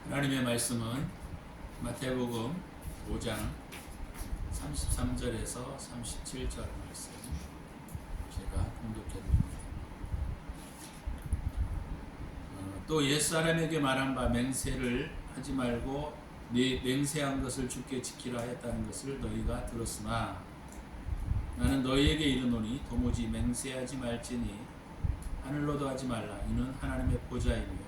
하나님의 말씀은 마태복음 5장 33절에서 37절 말씀 제가 공독해드립니다. 또 옛사람에게 말한 바 맹세를 하지 말고 네 맹세한 것을 주께 지키라 했다는 것을 너희가 들었으나 나는 너희에게 이르노니 도무지 맹세하지 말지니 하늘로도 하지 말라 이는 하나님의 보좌이며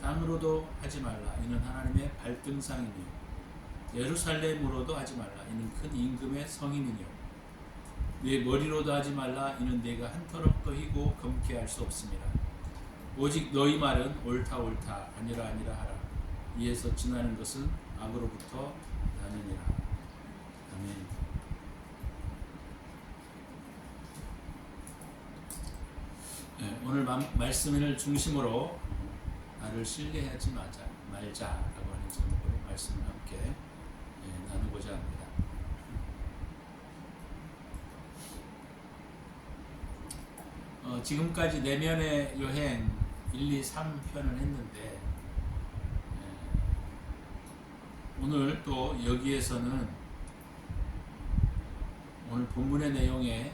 땅으로도 하지 말라 이는 하나님의 발등상이며 예루살렘으로도 하지 말라 이는 큰 임금의 성임이며 네 머리로도 하지 말라 이는 네가 한 털업도 희고 검게 할 수 없습니다. 오직 너희 말은 옳다 옳다 아니라 아니라 하라. 이에서 지나는 것은 악으로부터 나느니라. 아멘. 네, 오늘 말씀을 중심으로 나를 신뢰하지 말자라고 하는 제목으로 말씀을 함께 나누고자 합니다. 지금까지 내면의 여행 1, 2, 3편을 했는데 오늘 또 여기에서는 오늘 본문의 내용의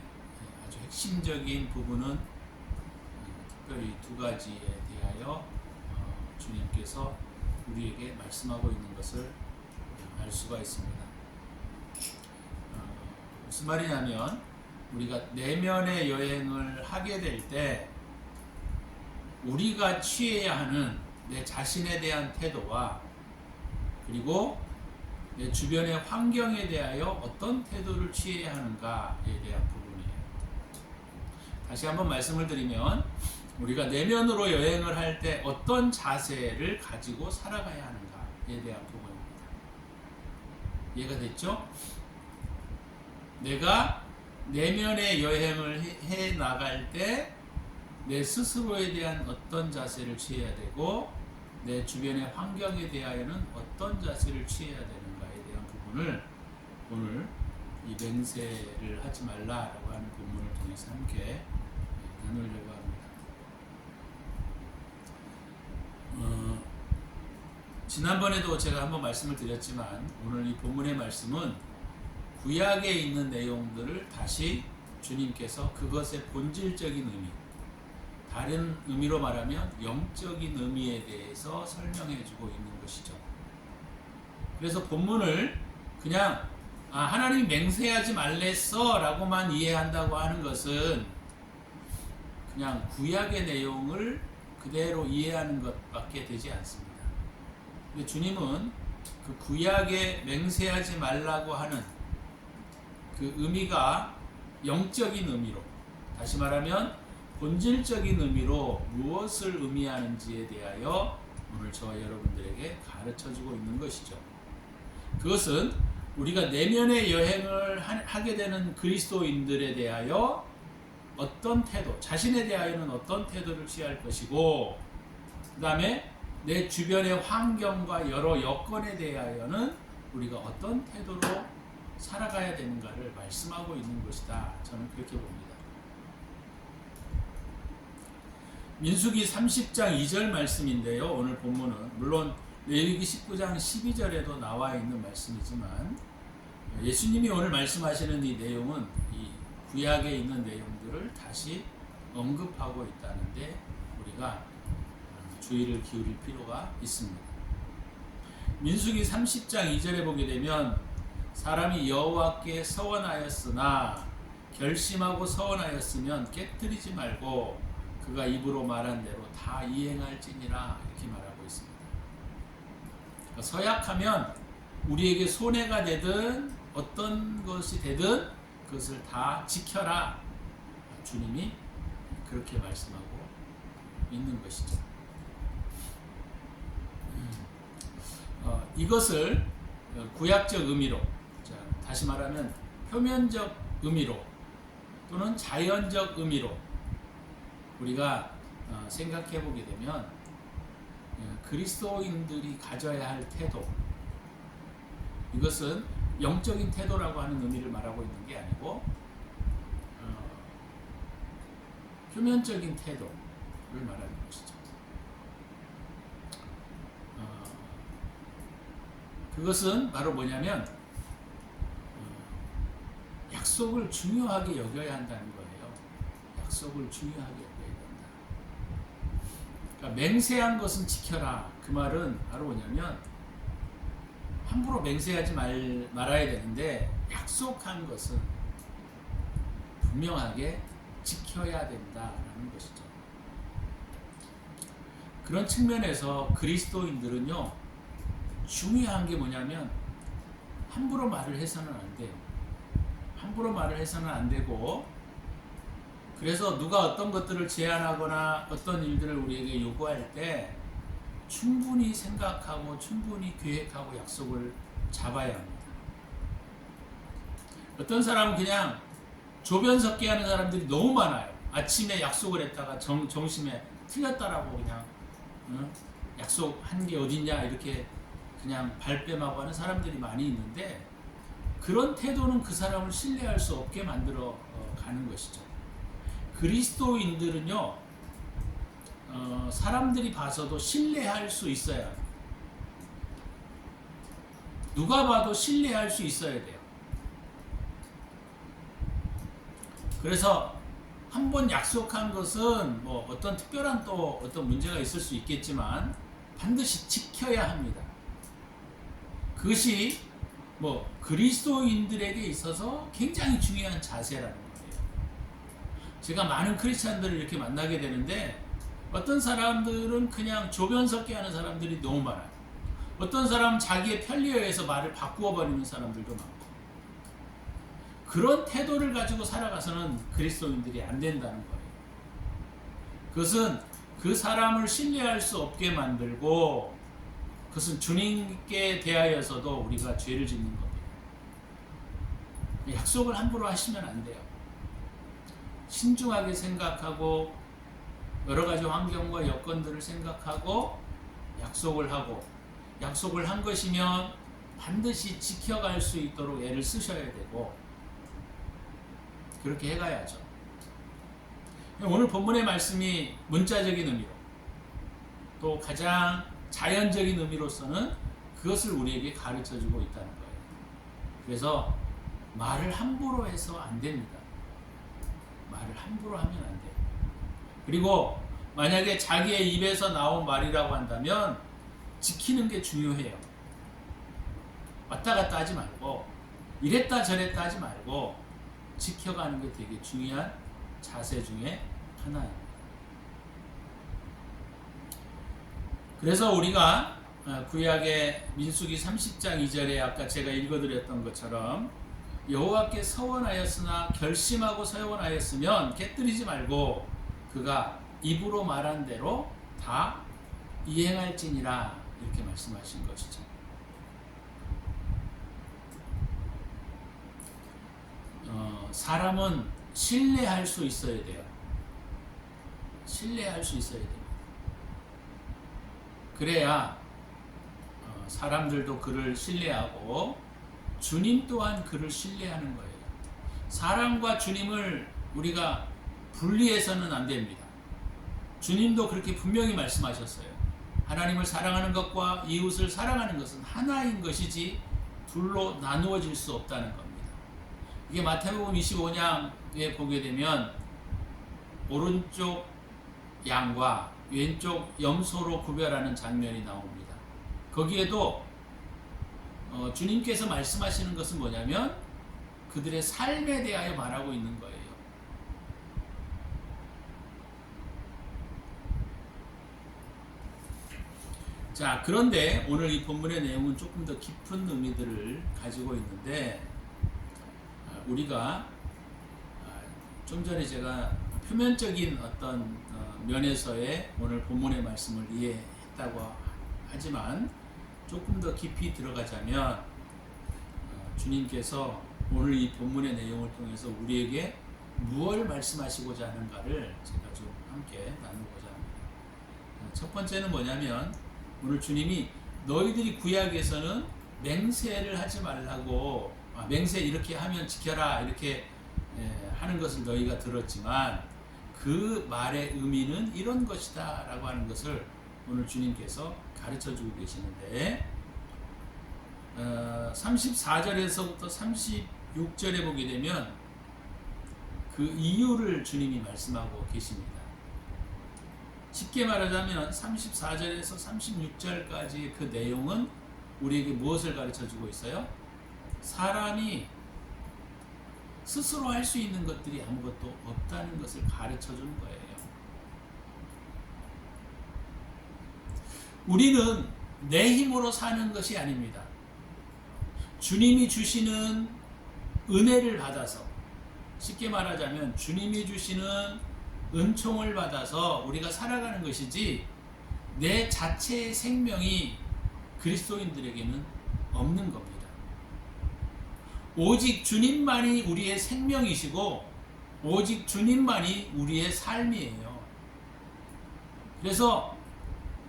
아주 핵심적인 부분은 특별히 두 가지에 대하여 주님께서 우리에게 말씀하고 있는 것을 알 수가 있습니다. 무슨 말이냐면 우리가 내면의 여행을 하게 될 때 우리가 취해야 하는 내 자신에 대한 태도와 그리고 내 주변의 환경에 대하여 어떤 태도를 취해야 하는가에 대한 부분이에요. 다시 한번 말씀을 드리면 우리가 내면으로 여행을 할 때 어떤 자세를 가지고 살아가야 하는가에 대한 부분입니다. 이해가 됐죠? 내가 내면의 여행을 해 나갈 때 내 스스로에 대한 어떤 자세를 취해야 되고 내 주변의 환경에 대하여는 어떤 자세를 취해야 되는가에 대한 부분을 오늘 이 맹세를 하지 말라라고 하는 본문을 통해서 함께 나누려고 합니다. 지난번에도 제가 한번 말씀을 드렸지만 오늘 이 본문의 말씀은 구약에 있는 내용들을 다시 주님께서 그것의 본질적인 의미, 다른 의미로 말하면 영적인 의미에 대해서 설명해 주고 있는 것이죠. 그래서 본문을 그냥 하나님이 맹세하지 말랬어 라고만 이해한다고 하는 것은 그냥 구약의 내용을 그대로 이해하는 것밖에 되지 않습니다. 근데 주님은 그 구약에 맹세하지 말라고 하는 그 의미가 영적인 의미로, 다시 말하면 본질적인 의미로 무엇을 의미하는지에 대하여 오늘 저와 여러분들에게 가르쳐주고 있는 것이죠. 그것은 우리가 내면의 여행을 하게 되는 그리스도인들에 대하여 어떤 태도, 자신에 대하여는 어떤 태도를 취할 것이고 그 다음에 내 주변의 환경과 여러 여건에 대하여는 우리가 어떤 태도로 살아가야 되는가를 말씀하고 있는 것이다. 저는 그렇게 봅니다. 민수기 30장 2절 말씀인데요. 오늘 본문은 물론 레위기 19장 12절에도 나와 있는 말씀이지만 예수님이 오늘 말씀하시는 이 내용은 이 구약에 있는 내용들을 다시 언급하고 있다는데 우리가 주의를 기울일 필요가 있습니다. 민수기 30장 2절에 보게 되면 사람이 여호와께 서원하였으나 결심하고 서원하였으면 깨뜨리지 말고 그가 입으로 말한 대로 다 이행할지니라 이렇게 말하고 있습니다. 그러니까 서약하면 우리에게 손해가 되든 어떤 것이 되든 그것을 다 지켜라. 주님이 그렇게 말씀하고 있는 것이죠. 이것을 구약적 의미로, 다시 말하면 표면적 의미로 또는 자연적 의미로 우리가 생각해 보게 되면 그리스도인들이 가져야 할 태도, 이것은 영적인 태도라고 하는 의미를 말하고 있는 게 아니고 표면적인 태도를 말하는 것이죠. 그것은 바로 뭐냐면 약속을 중요하게 여겨야 한다는 거예요. 약속을 중요하게 여겨야 된다. 그러니까 맹세한 것은 지켜라. 그 말은 바로 뭐냐면 함부로 맹세하지 말아야 되는데 약속한 것은 분명하게 지켜야 된다라는 것이죠. 그런 측면에서 그리스도인들은요, 중요한 게 뭐냐면 함부로 말을 해서는 안 돼요. 함부로 말을 해서는 안 되고, 그래서 누가 어떤 것들을 제안하거나 어떤 일들을 우리에게 요구할 때 충분히 생각하고 충분히 계획하고 약속을 잡아야 합니다. 어떤 사람은 그냥 조변석기 하는 사람들이 너무 많아요. 아침에 약속을 했다가 점심에 틀렸다라고 그냥 약속한 게 어딨냐 이렇게 그냥 발뺌하고 하는 사람들이 많이 있는데, 그런 태도는 그 사람을 신뢰할 수 없게 만들어 가는 것이죠. 그리스도인들은요, 사람들이 봐서도 신뢰할 수 있어야 합니다. 누가 봐도 신뢰할 수 있어야 돼요. 그래서 한번 약속한 것은 뭐 어떤 특별한 또 어떤 문제가 있을 수 있겠지만 반드시 지켜야 합니다. 그것이 뭐 그리스도인들에게 있어서 굉장히 중요한 자세라는 거예요. 제가 많은 크리스찬들을 이렇게 만나게 되는데 어떤 사람들은 그냥 조변석기 하는 사람들이 너무 많아요. 어떤 사람은 자기의 편리에 의해서 말을 바꾸어 버리는 사람들도 많고, 그런 태도를 가지고 살아가서는 그리스도인들이 안 된다는 거예요. 그것은 그 사람을 신뢰할 수 없게 만들고, 그것은 주님께 대하여서도 우리가 죄를 짓는 겁니다. 약속을 함부로 하시면 안 돼요. 신중하게 생각하고 여러 가지 환경과 여건들을 생각하고 약속을 하고, 약속을 한 것이면 반드시 지켜갈 수 있도록 애를 쓰셔야 되고, 그렇게 해가야죠. 오늘 본문의 말씀이 문자적인 의미로, 또 가장 자연적인 의미로서는 그것을 우리에게 가르쳐주고 있다는 거예요. 그래서 말을 함부로 해서 안 됩니다. 말을 함부로 하면 안 돼요. 그리고 만약에 자기의 입에서 나온 말이라고 한다면 지키는 게 중요해요. 왔다 갔다 하지 말고, 이랬다 저랬다 하지 말고 지켜가는 게 되게 중요한 자세 중에 하나입니다. 그래서 우리가 구약의 민수기 30장 2절에 아까 제가 읽어드렸던 것처럼 여호와께 서원하였으나 결심하고 서원하였으면 깨뜨리지 말고 그가 입으로 말한 대로 다 이행할지니라, 이렇게 말씀하신 것이죠. 사람은 신뢰할 수 있어야 돼요. 신뢰할 수 있어야 됩니다. 그래야 사람들도 그를 신뢰하고 주님 또한 그를 신뢰하는 거예요. 사람과 주님을 우리가 분리해서는 안 됩니다. 주님도 그렇게 분명히 말씀하셨어요. 하나님을 사랑하는 것과 이웃을 사랑하는 것은 하나인 것이지 둘로 나누어질 수 없다는 겁니다. 이게 마태복음 25장에 보게 되면 오른쪽 양과 왼쪽 염소로 구별하는 장면이 나옵니다. 거기에도 주님께서 말씀하시는 것은 뭐냐면 그들의 삶에 대하여 말하고 있는 거예요. 자, 그런데 오늘 이 본문의 내용은 조금 더 깊은 의미들을 가지고 있는데, 우리가 좀 전에 제가 표면적인 어떤 면에서의 오늘 본문의 말씀을 이해했다고 하지만 조금 더 깊이 들어가자면 주님께서 오늘 이 본문의 내용을 통해서 우리에게 무엇을 말씀하시고자 하는가를 제가 좀 함께 나누고자 합니다. 첫 번째는 뭐냐면 오늘 주님이 너희들이 구약에서는 맹세를 하지 말라고, 맹세 이렇게 하면 지켜라 이렇게 하는 것을 너희가 들었지만 그 말의 의미는 이런 것이다 라고 하는 것을 오늘 주님께서 가르쳐 주고 계시는데, 34절에서부터 36절에 보게 되면 그 이유를 주님이 말씀하고 계십니다. 쉽게 말하자면 34절에서 36절까지의 그 내용은 우리에게 무엇을 가르쳐 주고 있어요? 사람이 스스로 할 수 있는 것들이 아무것도 없다는 것을 가르쳐 주는 거예요. 우리는 내 힘으로 사는 것이 아닙니다. 주님이 주시는 은혜를 받아서, 쉽게 말하자면 주님이 주시는 은총을 받아서 우리가 살아가는 것이지, 내 자체의 생명이 그리스도인들에게는 없는 겁니다. 오직 주님만이 우리의 생명이시고 오직 주님만이 우리의 삶이에요. 그래서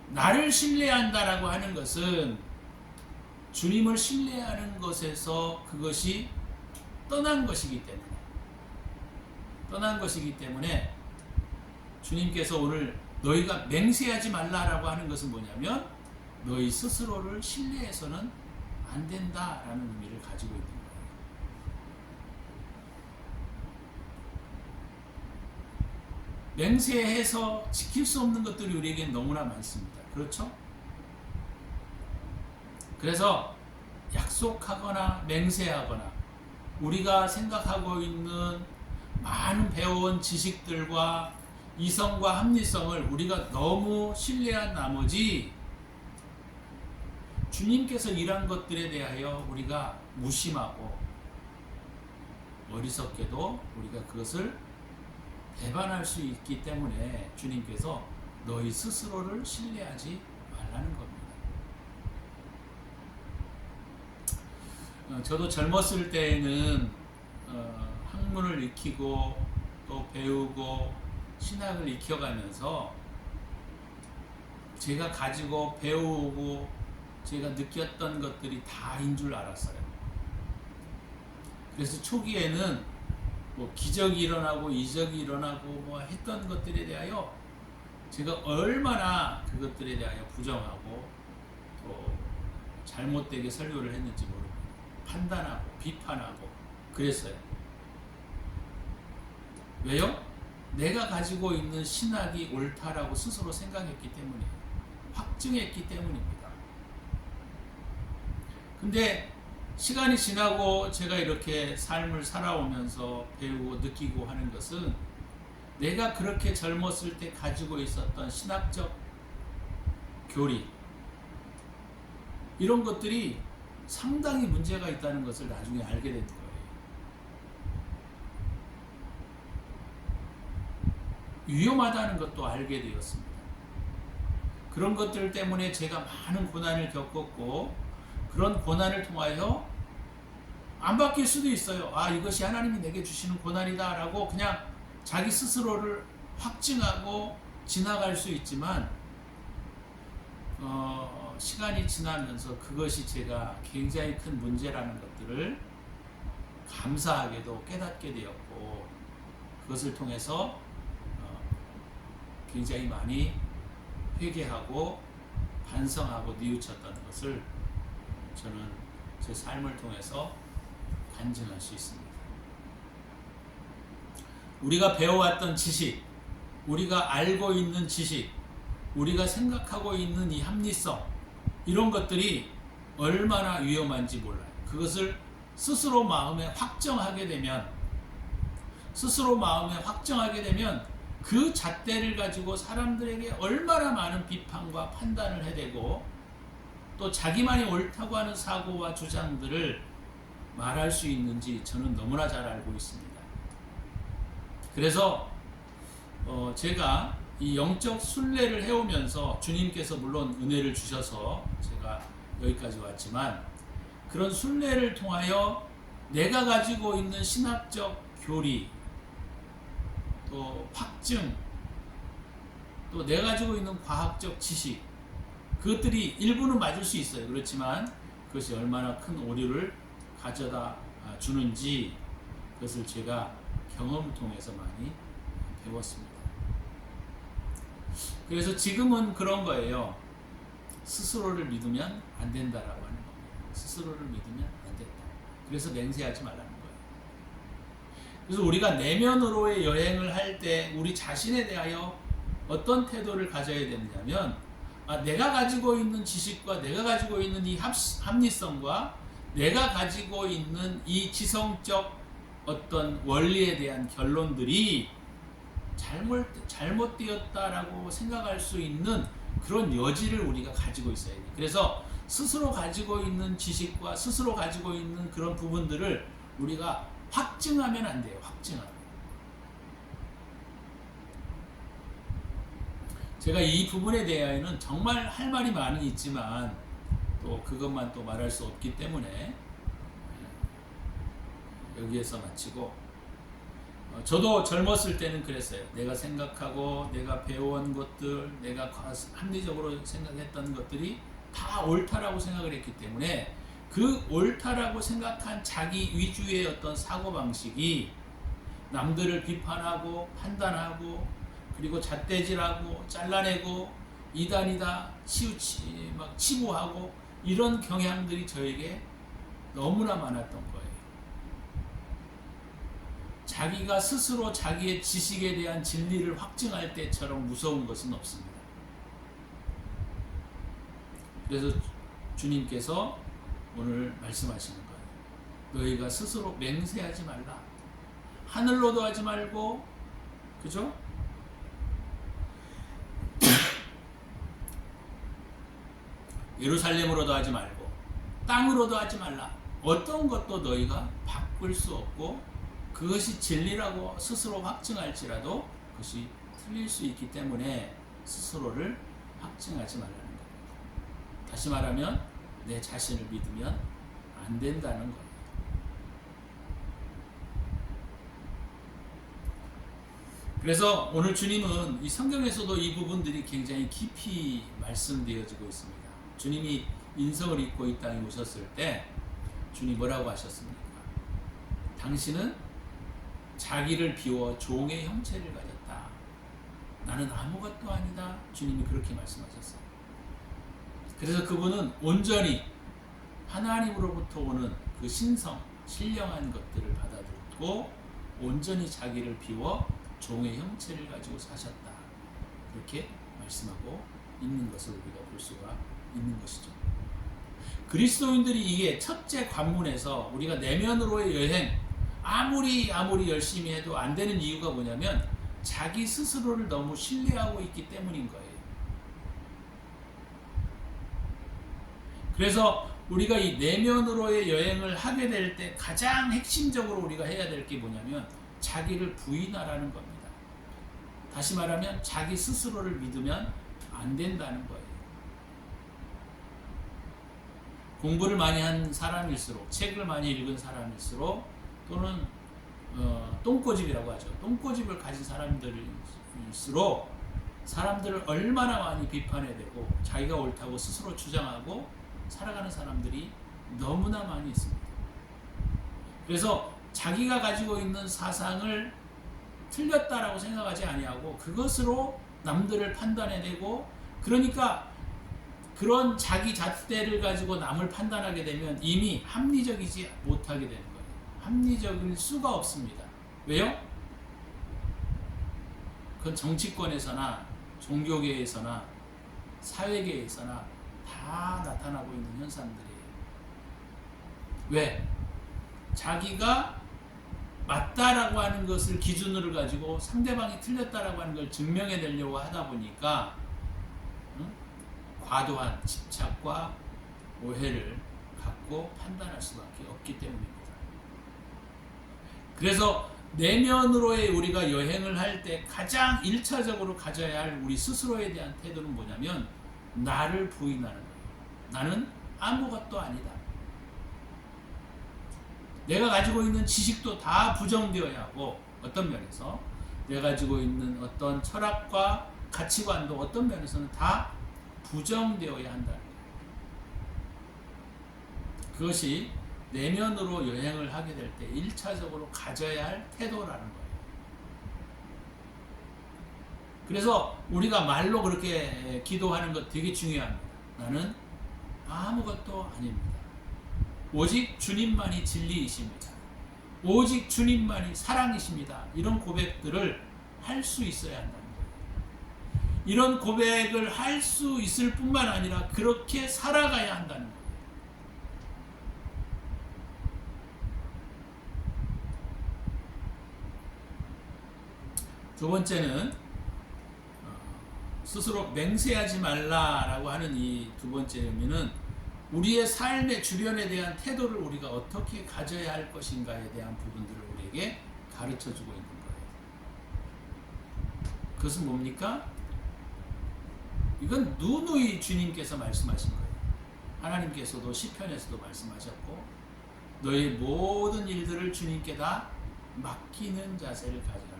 나를 신뢰한다라고 하는 것은 주님을 신뢰하는 것에서 그것이 떠난 것이기 때문에 주님께서 오늘 너희가 맹세하지 말라라고 하는 것은 뭐냐면 너희 스스로를 신뢰해서는 안 된다라는 의미를 가지고 있는 거예요. 맹세해서 지킬 수 없는 것들이 우리에겐 너무나 많습니다. 그렇죠? 그래서 약속하거나 맹세하거나 우리가 생각하고 있는 많은 배워온 지식들과 이성과 합리성을 우리가 너무 신뢰한 나머지 주님께서 일한 것들에 대하여 우리가 무심하고 어리석게도 우리가 그것을 배반할 수 있기 때문에 주님께서 너희 스스로를 신뢰하지 말라는 겁니다. 저도 젊었을 때에는 학문을 익히고 또 배우고 신학을 익혀가면서 제가 가지고 배우고 제가 느꼈던 것들이 다인 줄 알았어요. 그래서 초기에는 뭐 기적이 일어나고 이적이 일어나고 뭐 했던 것들에 대하여 제가 얼마나 그것들에 대하여 부정하고 또 잘못되게 설교를 했는지 모르고 판단하고 비판하고 그랬어요. 왜요? 내가 가지고 있는 신학이 옳다라고 스스로 생각했기 때문에, 확증했기 때문입니다. 근데 시간이 지나고 제가 이렇게 삶을 살아오면서 배우고 느끼고 하는 것은 내가 그렇게 젊었을 때 가지고 있었던 신학적 교리, 이런 것들이 상당히 문제가 있다는 것을 나중에 알게 된 거예요. 위험하다는 것도 알게 되었습니다. 그런 것들 때문에 제가 많은 고난을 겪었고, 그런 고난을 통하여 안 바뀔 수도 있어요. 아, 이것이 하나님이 내게 주시는 고난이다 라고 그냥 자기 스스로를 확증하고 지나갈 수 있지만 시간이 지나면서 그것이 제가 굉장히 큰 문제라는 것들을 감사하게도 깨닫게 되었고, 그것을 통해서 굉장히 많이 회개하고 반성하고 뉘우쳤다는 것을 저는 제 삶을 통해서 간증할 수 있습니다. 우리가 배워왔던 지식, 우리가 알고 있는 지식, 우리가 생각하고 있는 이 합리성, 이런 것들이 얼마나 위험한지 몰라요. 그것을 스스로 마음에 확정하게 되면 그 잣대를 가지고 사람들에게 얼마나 많은 비판과 판단을 해대고 또 자기만이 옳다고 하는 사고와 주장들을 말할 수 있는지 저는 너무나 잘 알고 있습니다. 그래서 제가 이 영적 순례를 해오면서 주님께서 물론 은혜를 주셔서 제가 여기까지 왔지만, 그런 순례를 통하여 내가 가지고 있는 신학적 교리, 또 확증, 또 내가 가지고 있는 과학적 지식, 그것들이 일부는 맞을 수 있어요. 그렇지만 그것이 얼마나 큰 오류를 가져다 주는지 그것을 제가 경험을 통해서 많이 배웠습니다. 그래서 지금은 그런 거예요. 스스로를 믿으면 안 된다라고 하는 겁니다. 스스로를 믿으면 안 된다. 그래서 맹세하지 말라는 거예요. 그래서 우리가 내면으로의 여행을 할 때 우리 자신에 대하여 어떤 태도를 가져야 되느냐면, 내가 가지고 있는 지식과 내가 가지고 있는 이 합리성과 내가 가지고 있는 이 지성적 어떤 원리에 대한 결론들이 잘못되었다라고 생각할 수 있는 그런 여지를 우리가 가지고 있어야 돼요. 그래서 스스로 가지고 있는 지식과 스스로 가지고 있는 그런 부분들을 우리가 확증하면 안 돼요. 확증하면. 제가 이 부분에 대하여는 정말 할 말이 많이 있지만 또 그것만 또 말할 수 없기 때문에 여기에서 마치고, 저도 젊었을 때는 그랬어요. 내가 생각하고 내가 배워온 것들, 내가 합리적으로 생각했던 것들이 다 옳다라고 생각을 했기 때문에 그 옳다라고 생각한 자기 위주의 어떤 사고방식이 남들을 비판하고 판단하고 그리고 잣대질하고 잘라내고 이단이다 치부하고 이런 경향들이 저에게 너무나 많았던 거예요. 자기가 스스로 자기의 지식에 대한 진리를 확증할 때처럼 무서운 것은 없습니다. 그래서 주님께서 오늘 말씀하시는 거예요. 너희가 스스로 맹세하지 말라. 하늘로도 하지 말고, 그죠? 예루살렘으로도 하지 말고 땅으로도 하지 말라. 어떤 것도 너희가 바꿀 수 없고 그것이 진리라고 스스로 확증할지라도 그것이 틀릴 수 있기 때문에 스스로를 확증하지 말라는 겁니다. 다시 말하면 내 자신을 믿으면 안 된다는 거예요. 그래서 오늘 주님은 이 성경에서도 이 부분들이 굉장히 깊이 말씀되어지고 있습니다. 주님이 인성을 입고 이 땅에 오셨을 때 주님이 뭐라고 하셨습니까? 당신은 자기를 비워 종의 형체를 가졌다. 나는 아무것도 아니다. 주님이 그렇게 말씀하셨어요. 그래서 그분은 온전히 하나님으로부터 오는 그 신성, 신령한 것들을 받아들고 온전히 자기를 비워 종의 형체를 가지고 사셨다. 그렇게 말씀하고 있는 것을 우리가 볼 수가 있는 것이죠. 그리스도인들이 이게 첫째 관문에서 우리가 내면으로의 여행, 아무리 열심히 해도 안 되는 이유가 뭐냐면 자기 스스로를 너무 신뢰하고 있기 때문인 거예요. 그래서 우리가 이 내면으로의 여행을 하게 될 때 가장 핵심적으로 우리가 해야 될 게 뭐냐면 자기를 부인하라는 겁니다. 다시 말하면 자기 스스로를 믿으면 안 된다는 거예요. 공부를 많이 한 사람일수록, 책을 많이 읽은 사람일수록, 또는 똥꼬집이라고 하죠. 똥꼬집을 가진 사람들일수록 사람들을 얼마나 많이 비판해대고 자기가 옳다고 스스로 주장하고 살아가는 사람들이 너무나 많이 있습니다. 그래서 자기가 가지고 있는 사상을 틀렸다라고 생각하지 아니하고 그것으로 남들을 판단해내고, 그러니까 그런 자기 잣대를 가지고 남을 판단하게 되면 이미 합리적이지 못하게 되는 거예요. 합리적일 수가 없습니다. 왜요? 그건 정치권에서나 종교계에서나 사회계에서나 다 나타나고 있는 현상들이에요. 왜? 자기가 맞다라고 하는 것을 기준으로 가지고 상대방이 틀렸다라고 하는 걸 증명해내려고 하다 보니까 과도한 집착과 오해를 갖고 판단할 수밖에 없기 때문입니다. 그래서 내면으로의 우리가 여행을 할 때 가장 1차적으로 가져야 할 우리 스스로에 대한 태도는 뭐냐면 나를 부인하는 거예요. 나는 아무것도 아니다. 내가 가지고 있는 지식도 다 부정되어야 하고, 어떤 면에서 내가 가지고 있는 어떤 철학과 가치관도 어떤 면에서는 다 부정되어야 한다는 거예요. 그것이 내면으로 여행을 하게 될 때 1차적으로 가져야 할 태도라는 거예요. 그래서 우리가 말로 그렇게 기도하는 것 되게 중요합니다. 나는 아무것도 아닙니다. 오직 주님만이 진리이십니다. 오직 주님만이 사랑이십니다. 이런 고백들을 할 수 있어야 한다는 거예요. 이런 고백을 할 수 있을 뿐만 아니라 그렇게 살아가야 한다는 거예요. 두 번째는 스스로 맹세하지 말라라고 하는 이 두 번째 의미는 우리의 삶의 주변에 대한 태도를 우리가 어떻게 가져야 할 것인가에 대한 부분들을 우리에게 가르쳐 주고 있는 거예요. 그것은 뭡니까? 이건 누누이 주님께서 말씀하신 거예요. 하나님께서도 시편에서도 말씀하셨고 너의 모든 일들을 주님께 다 맡기는 자세를 가지라.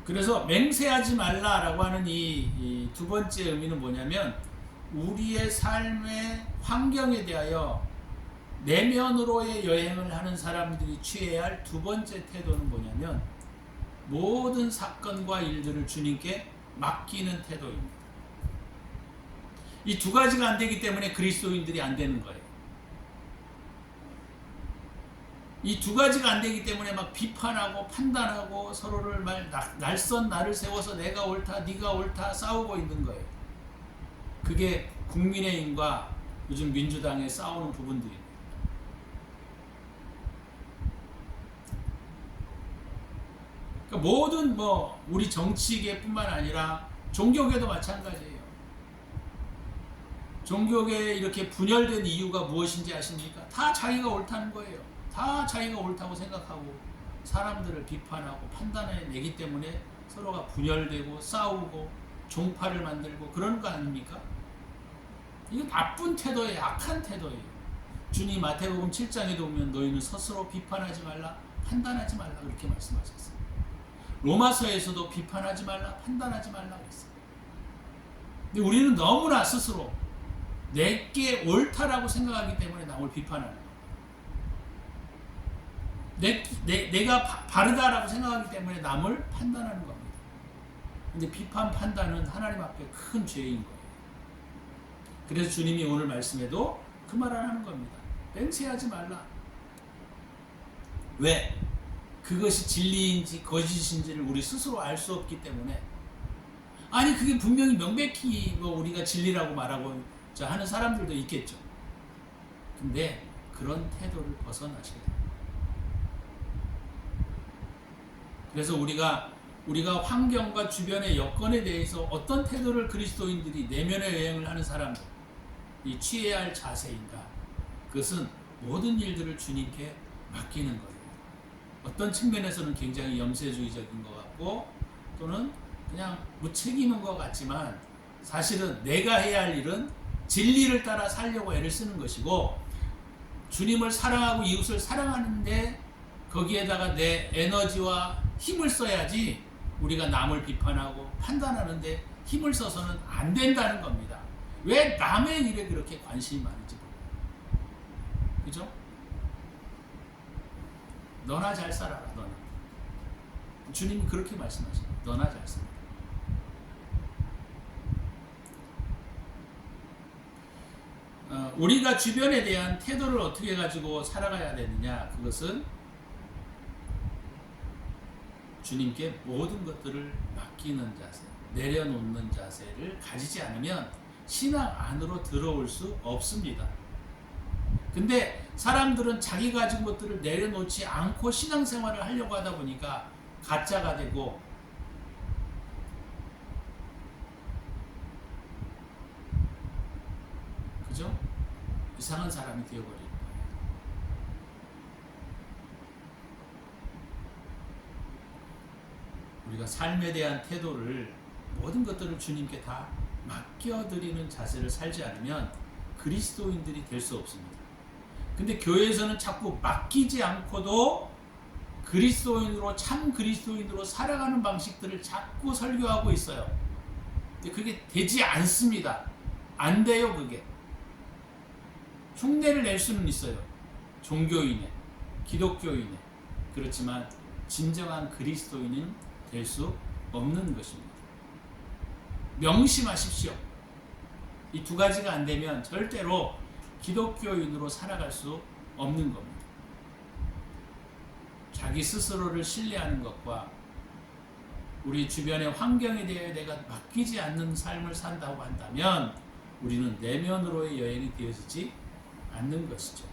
그래서 맹세하지 말라라고 하는 이 두 번째 의미는 뭐냐면 우리의 삶의 환경에 대하여 내면으로의 여행을 하는 사람들이 취해야 할 두 번째 태도는 뭐냐면 모든 사건과 일들을 주님께 맡기는 태도입니다. 이 두 가지가 안 되기 때문에 그리스도인들이 안 되는 거예요. 이 두 가지가 안 되기 때문에 막 비판하고 판단하고 서로를 날선 나를 세워서 내가 옳다 네가 옳다 싸우고 있는 거예요. 그게 국민의힘과 요즘 민주당에 싸우는 부분들입니다. 그러니까 모든 우리 정치계뿐만 아니라 종교계도 마찬가지예요. 종교계에 이렇게 분열된 이유가 무엇인지 아십니까? 다 자기가 옳다는 거예요. 다 자기가 옳다고 생각하고 사람들을 비판하고 판단해내기 때문에 서로가 분열되고 싸우고 종파를 만들고 그런 거 아닙니까? 이건 나쁜 태도예요. 악한 태도예요. 주님 마태복음 7장에도 보면 너희는 스스로 비판하지 말라 판단하지 말라 그렇게 말씀하셨어요. 로마서에서도 비판하지 말라 판단하지 말라 그랬어요. 근데 우리는 너무나 스스로 내게 옳다라고 생각하기 때문에 남을 비판하는 거예요. 내가 바르다라고 생각하기 때문에 남을 판단하는 겁니다. 근데 비판 판단은 하나님 앞에 큰 죄인 거예요. 그래서 주님이 오늘 말씀에도 그 말 안 하는 겁니다. 맹세하지 말라. 왜? 그것이 진리인지 거짓인지를 우리 스스로 알 수 없기 때문에. 아니 그게 분명히 명백히 우리가 진리라고 말하고 하는 사람들도 있겠죠. 근데 그런 태도를 벗어나셔야 돼요. 그래서 우리가 환경과 주변의 여건에 대해서 어떤 태도를 그리스도인들이 내면의 여행을 하는 사람들이 취해야 할 자세인가? 그것은 모든 일들을 주님께 맡기는 거예요. 어떤 측면에서는 굉장히 염세주의적인 것 같고 또는 그냥 무책임한 것 같지만 사실은 내가 해야 할 일은 진리를 따라 살려고 애를 쓰는 것이고 주님을 사랑하고 이웃을 사랑하는데 거기에다가 내 에너지와 힘을 써야지 우리가 남을 비판하고 판단하는데 힘을 써서는 안 된다는 겁니다. 왜 남의 일에 그렇게 관심이 많은지 몰라요. 그죠? 너나 잘 살아라. 너나. 주님이 그렇게 말씀하십니다. 너나 잘 살아라. 우리가 주변에 대한 태도를 어떻게 가지고 살아가야 되느냐? 그것은 주님께 모든 것들을 맡기는 자세, 내려놓는 자세를 가지지 않으면 신앙 안으로 들어올 수 없습니다. 근데 사람들은 자기 가진 것들을 내려놓지 않고 신앙생활을 하려고 하다 보니까 가짜가 되고 그죠? 이상한 사람이 되어버리는 거예요. 우리가 삶에 대한 태도를 모든 것들을 주님께 다 맡겨드리는 자세를 살지 않으면 그리스도인들이 될 수 없습니다. 근데 교회에서는 자꾸 맡기지 않고도 그리스도인으로 참 그리스도인으로 살아가는 방식들을 자꾸 설교하고 있어요. 근데 그게 되지 않습니다. 안 돼요. 그게 흉내를 낼 수는 있어요. 종교인의. 기독교인에 그렇지만 진정한 그리스도인은 될 수 없는 것입니다. 명심하십시오. 이 두 가지가 안 되면 절대로 기독교인으로 살아갈 수 없는 겁니다. 자기 스스로를 신뢰하는 것과 우리 주변의 환경에 대해 내가 맡기지 않는 삶을 산다고 한다면 우리는 내면으로의 여행이 되어지지 않는 것이죠.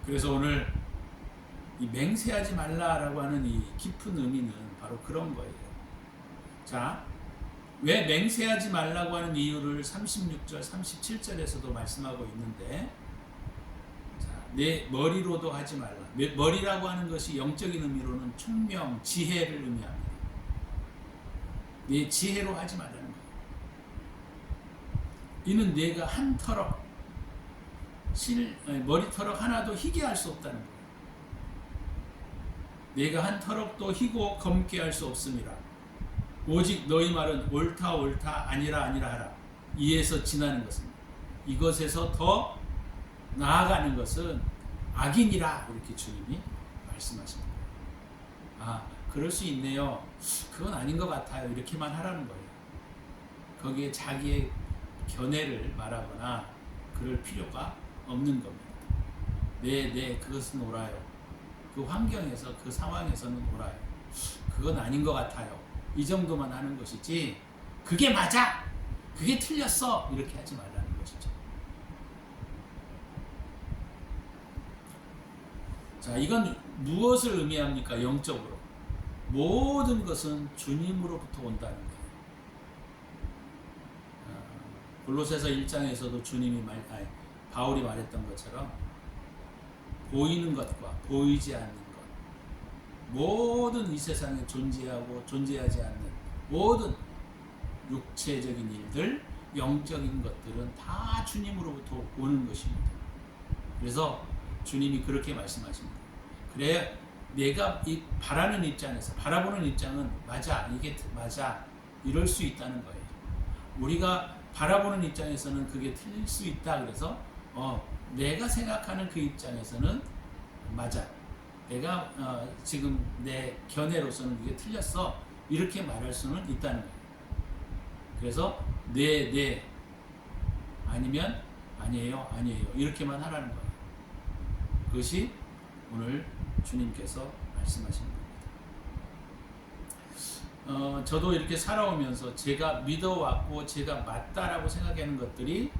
그래서 오늘 이 맹세하지 말라라고 하는 이 깊은 의미는 바로 그런 거예요. 자, 왜 맹세하지 말라고 하는 이유를 36절, 37절에서도 말씀하고 있는데, 자, 내 머리로도 하지 말라. 머리라고 하는 것이 영적인 의미로는 총명, 지혜를 의미합니다. 내 지혜로 하지 말라는 거예요. 이는 내가 한 터럭, 머리터럭 하나도 희게 할 수 없다는 거예요. 내가 한 터럭도 희고 검게 할 수 없습니다. 오직 너희 말은 옳다 옳다 아니라 아니라 하라. 이에서 지나는 것은 이것에서 더 나아가는 것은 악이니라. 이렇게 주님이 말씀하십니다. 아, 그럴 수 있네요. 그건 아닌 것 같아요. 이렇게만 하라는 거예요. 거기에 자기의 견해를 말하거나 그럴 필요가 없는 겁니다. 네, 그것은 옳아요. 그 환경에서, 그 상황에서는 옳아요. 그건 아닌 것 같아요. 이 정도만 하는 것이지, 그게 맞아! 그게 틀렸어! 이렇게 하지 말라는 것이죠. 자, 이건 무엇을 의미합니까? 영적으로. 모든 것은 주님으로부터 온다는 거예요. 골로새서 1장에서도 바울이 말했던 것처럼 보이는 것과 보이지 않는 것, 모든 이 세상에 존재하고 존재하지 않는 모든 육체적인 일들, 영적인 것들은 다 주님으로부터 오는 것입니다. 그래서 주님이 그렇게 말씀하십니다. 그래, 내가 바라는 입장에서, 바라보는 입장은 맞아, 이게 맞아, 이럴 수 있다는 거예요. 우리가 바라보는 입장에서는 그게 틀릴 수 있다. 그래서 내가 생각하는 그 입장에서는 맞아. 내가 지금 내 견해로서는 그게 틀렸어. 이렇게 말할 수는 있다는 거예요. 그래서 네 아니면 아니에요 이렇게만 하라는 거예요. 그것이 오늘 주님께서 말씀하신 겁니다. 저도 이렇게 살아오면서 제가 믿어왔고 제가 맞다라고 생각하는 것들이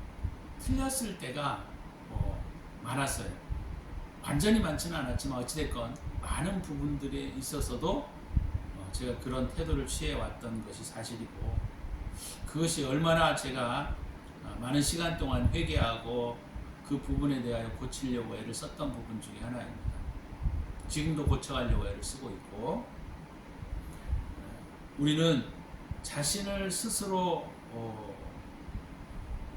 틀렸을 때가 많았어요. 완전히 많지는 않았지만 어찌됐건 많은 부분들에 있어서도 제가 그런 태도를 취해왔던 것이 사실이고, 그것이 얼마나 제가 많은 시간 동안 회개하고 그 부분에 대하여 고치려고 애를 썼던 부분 중에 하나입니다. 지금도 고쳐가려고 애를 쓰고 있고, 우리는 자신을 스스로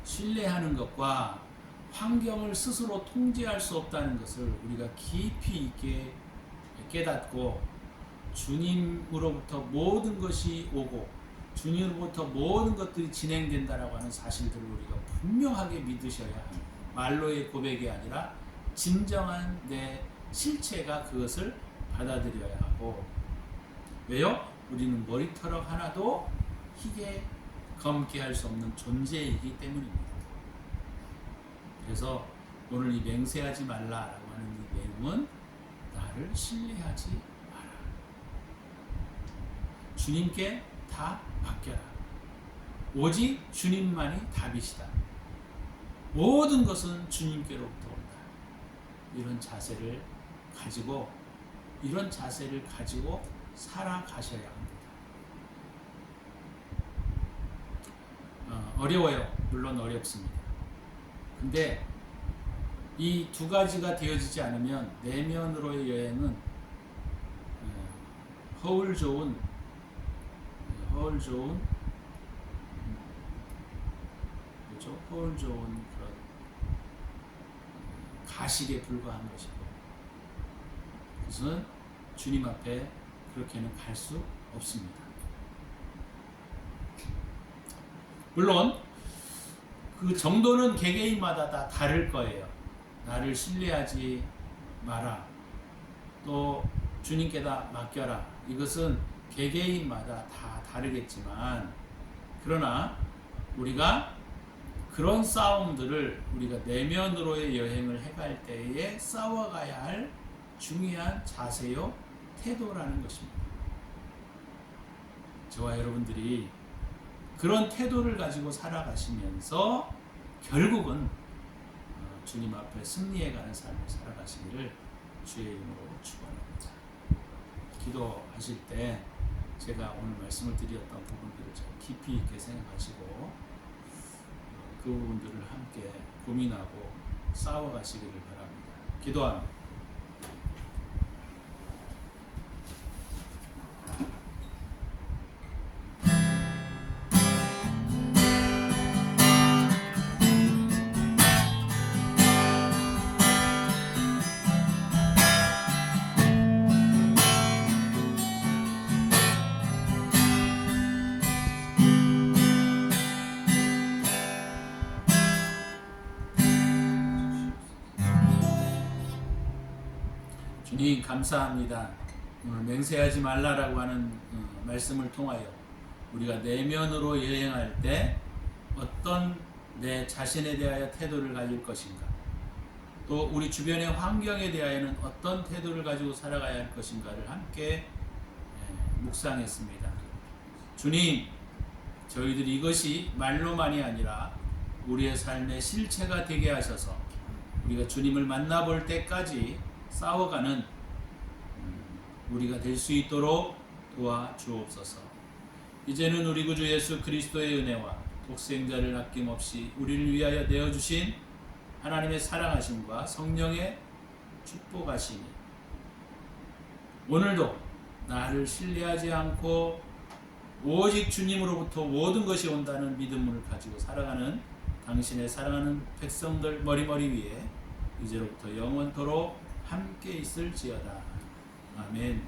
신뢰하는 것과 환경을 스스로 통제할 수 없다는 것을 우리가 깊이 있게 깨닫고, 주님으로부터 모든 것이 오고 주님으로부터 모든 것들이 진행된다라고 하는 사실들을 우리가 분명하게 믿으셔야 합니다. 말로의 고백이 아니라 진정한 내 실체가 그것을 받아들여야 하고, 왜요? 우리는 머리털럭 하나도 희게 검게 할 수 없는 존재이기 때문입니다. 그래서 오늘 이 맹세하지 말라라고 하는 이 내용은 나를 신뢰하지 마라. 주님께 다 맡겨라. 오직 주님만이 답이시다. 모든 것은 주님께로부터 온다. 이런 자세를 가지고 살아가셔야 합니다. 어려워요. 물론 어렵습니다. 근데 이 두 가지가 되어지지 않으면 내면으로의 여행은 허울 좋은 그런 가식에 불과한 것이고, 그것은 주님 앞에 그렇게는 갈 수 없습니다. 물론 그 정도는 개개인마다 다 다를 거예요. 나를 신뢰하지 마라. 또 주님께다 맡겨라. 이것은 개개인마다 다 다르겠지만, 그러나 우리가 그런 싸움들을 우리가 내면으로의 여행을 해갈 때에 싸워가야 할 중요한 자세요, 태도라는 것입니다. 저와 여러분들이 그런 태도를 가지고 살아가시면서 결국은 주님 앞에 승리해가는 삶을 살아가시기를 주의 이름으로 축원합니다. 기도하실 때 제가 오늘 말씀을 드렸던 부분들을 좀 깊이 있게 생각하시고 그 부분들을 함께 고민하고 싸워가시기를 바랍니다. 기도합니다. 주님 감사합니다. 오늘 맹세하지 말라라고 하는 말씀을 통하여 우리가 내면으로 여행할 때 어떤 내 자신에 대하여 태도를 가질 것인가, 또 우리 주변의 환경에 대하여는 어떤 태도를 가지고 살아가야 할 것인가를 함께 묵상했습니다. 주님, 저희들이 이것이 말로만이 아니라 우리의 삶의 실체가 되게 하셔서 우리가 주님을 만나볼 때까지 싸워가는 우리가 될 수 있도록 도와주옵소서. 이제는 우리 구주 예수 그리스도의 은혜와 독생자를 아낌없이 우리를 위하여 내어주신 하나님의 사랑하심과 성령의 축복하심이 오늘도 나를 신뢰하지 않고 오직 주님으로부터 모든 것이 온다는 믿음을 가지고 살아가는 당신의 사랑하는 백성들 머리머리 위에 이제로부터 영원토록 함께 있을지어다. 아멘.